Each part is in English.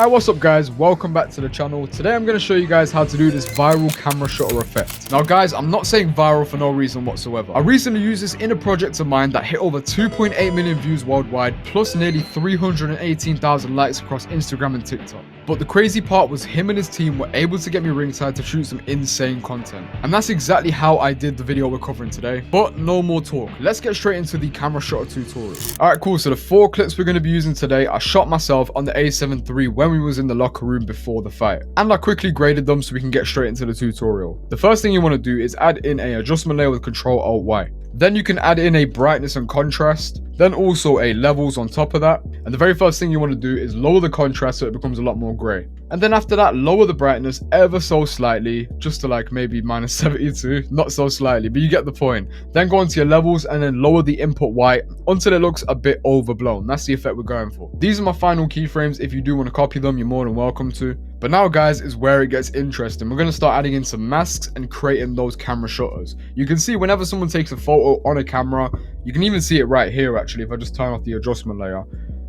Alright, what's up guys, welcome back to the channel. Today I'm going to show you guys how to do this viral camera shutter effect. Now guys, I'm not saying viral for no reason whatsoever. I recently used this in a project of mine that hit over 2.8 million views worldwide, plus nearly 318,000 likes across Instagram and TikTok. But the crazy part was him and his team were able to get me ringside to shoot some insane content. And that's exactly how I did the video we're covering today. But no more talk, let's get straight into the camera shutter tutorial. Alright cool, so the 4 clips we're going to be using today, I shot myself on the A7 III when we was in the locker room before the fight. And I quickly graded them so we can get straight into the tutorial. The first thing you want to do is add in an adjustment layer with Ctrl-Alt-Y. Then you can add in a brightness and contrast, then also a levels on top of that. And the very first thing you want to do is lower the contrast so it becomes a lot more grey. And then after that, lower the brightness ever so slightly, just to like maybe -72, not so slightly, but you get the point. Then go into your levels and then lower the input white until it looks a bit overblown. That's the effect we're going for. These are my final keyframes. If you do want to copy them, you're more than welcome to. But now guys is where it gets interesting. We're going to start adding in some masks and creating those camera shutters. You can see whenever someone takes a photo on a camera, you can even see it right here actually if I just turn off the adjustment layer.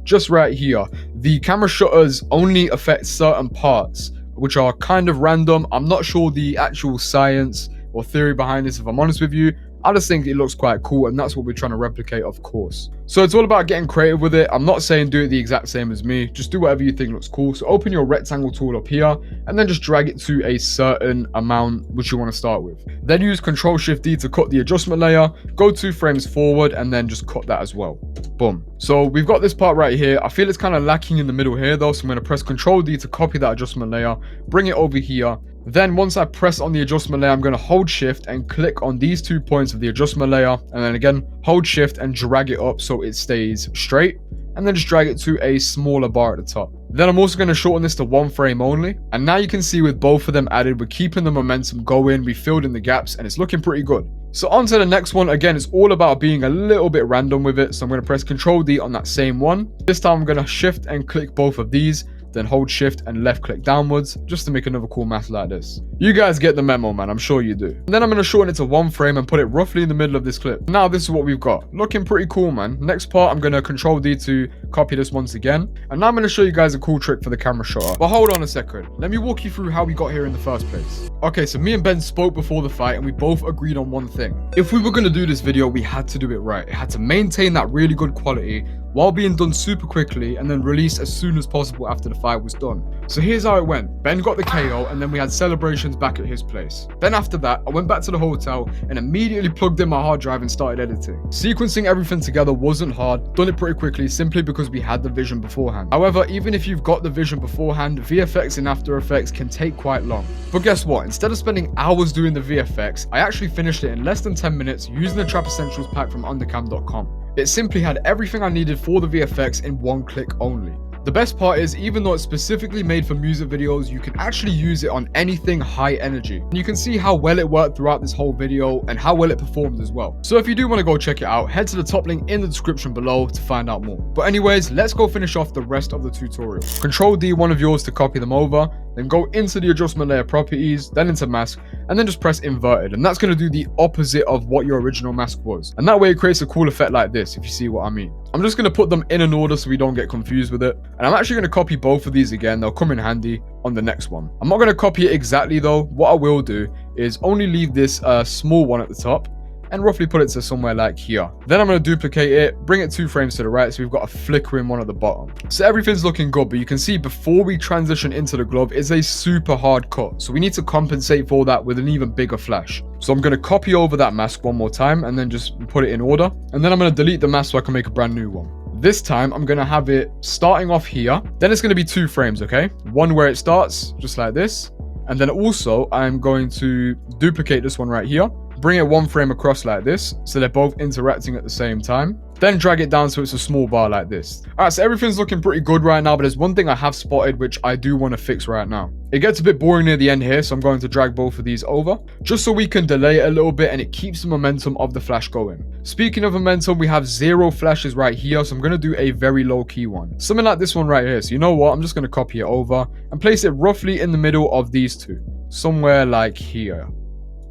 Just right here, the camera shutters only affect certain parts, which are kind of random. I'm not sure the actual science or theory behind this, if I'm honest with you. I just think it looks quite cool, and that's what we're trying to replicate, of course. So it's all about getting creative with it. I'm not saying do it the exact same as me, just do whatever you think looks cool. So open your rectangle tool up here and then just drag it to a certain amount which you want to start with. Then use Ctrl-Shift-D to cut the adjustment layer, go 2 frames forward and then just cut that as well. Boom. So we've got this part right here. I feel it's kind of lacking in the middle here though, so I'm going to press Ctrl-D to copy that adjustment layer, bring it over here. Then once I press on the adjustment layer, I'm going to hold shift and click on these 2 points of the adjustment layer, and then again hold shift and drag it up so it stays straight, and then just drag it to a smaller bar at the top. Then I'm also going to shorten this to 1 frame only, and now you can see with both of them added, we're keeping the momentum going, we filled in the gaps, and it's looking pretty good. So on to the next one. Again, it's all about being a little bit random with it, so I'm going to press Ctrl-D on that same one. This time I'm going to shift and click both of these, then hold shift and left click downwards just to make another cool mask like this. You guys get the memo, man, I'm sure you do. And then I'm going to shorten it to 1 frame and put it roughly in the middle of this clip. Now this is what we've got, looking pretty cool, man. Next part, I'm going to Ctrl-D to copy this once again, and now I'm going to show you guys a cool trick for the camera shutter. But hold on a second, let me walk you through how we got here in the first place. Okay, so me and Ben spoke before the fight and we both agreed on one thing. If we were going to do this video, we had to do it right. It had to maintain that really good quality while being done super quickly and then released as soon as possible after the fight was done. So here's how it went. Ben got the KO and then we had celebrations back at his place. Then after that, I went back to the hotel and immediately plugged in my hard drive and started editing. Sequencing everything together wasn't hard, done it pretty quickly simply because we had the vision beforehand. However, even if you've got the vision beforehand, VFX in After Effects can take quite long. But guess what? Instead of spending hours doing the VFX, I actually finished it in less than 10 minutes using the Trap Essentials pack from undercam.com. It simply had everything I needed for the VFX in 1 click only. The best part is, even though it's specifically made for music videos, you can actually use it on anything high energy. And you can see how well it worked throughout this whole video and how well it performed as well. So if you do want to go check it out, head to the top link in the description below to find out more. But anyways, let's go finish off the rest of the tutorial. Ctrl-D one of yours to copy them over, then go into the adjustment layer properties, then into mask, and then just press inverted. And that's going to do the opposite of what your original mask was. And that way it creates a cool effect like this, if you see what I mean. I'm just going to put them in an order so we don't get confused with it. And I'm actually going to copy both of these again. They'll come in handy on the next one. I'm not going to copy it exactly though. What I will do is only leave this small one at the top and roughly put it to somewhere like here. Then I'm going to duplicate it, bring it 2 frames to the right, so we've got a flickering one at the bottom. So everything's looking good, but you can see before we transition into the glove, it's a super hard cut. So we need to compensate for that with an even bigger flash. So I'm going to copy over that mask one more time and then just put it in order. And then I'm going to delete the mask so I can make a brand new one. This time, I'm going to have it starting off here. Then it's going to be 2 frames, okay? One where it starts, just like this. And then also, I'm going to duplicate this one right here. Bring it 1 frame across like this, so they're both interacting at the same time. Then drag it down so it's a small bar like this. Alright, so everything's looking pretty good right now, but there's one thing I have spotted which I do want to fix right now. It gets a bit boring near the end here, so I'm going to drag both of these over, just so we can delay it a little bit and it keeps the momentum of the flash going. Speaking of momentum, we have 0 flashes right here, so I'm going to do a very low key one. Something like this one right here. So you know what, I'm just going to copy it over and place it roughly in the middle of these two. Somewhere like here.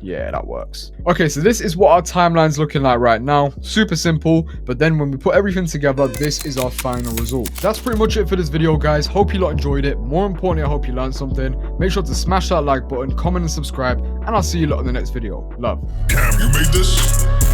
Yeah, that works. Okay, so this is what our timeline's looking like right now. Super simple, but then when we put everything together, this is our final result. That's pretty much it for this video, guys. Hope you lot enjoyed it. More importantly, I hope you learned something. Make sure to smash that like button, comment and subscribe, and I'll see you lot in the next video. Love. Cam, you made this?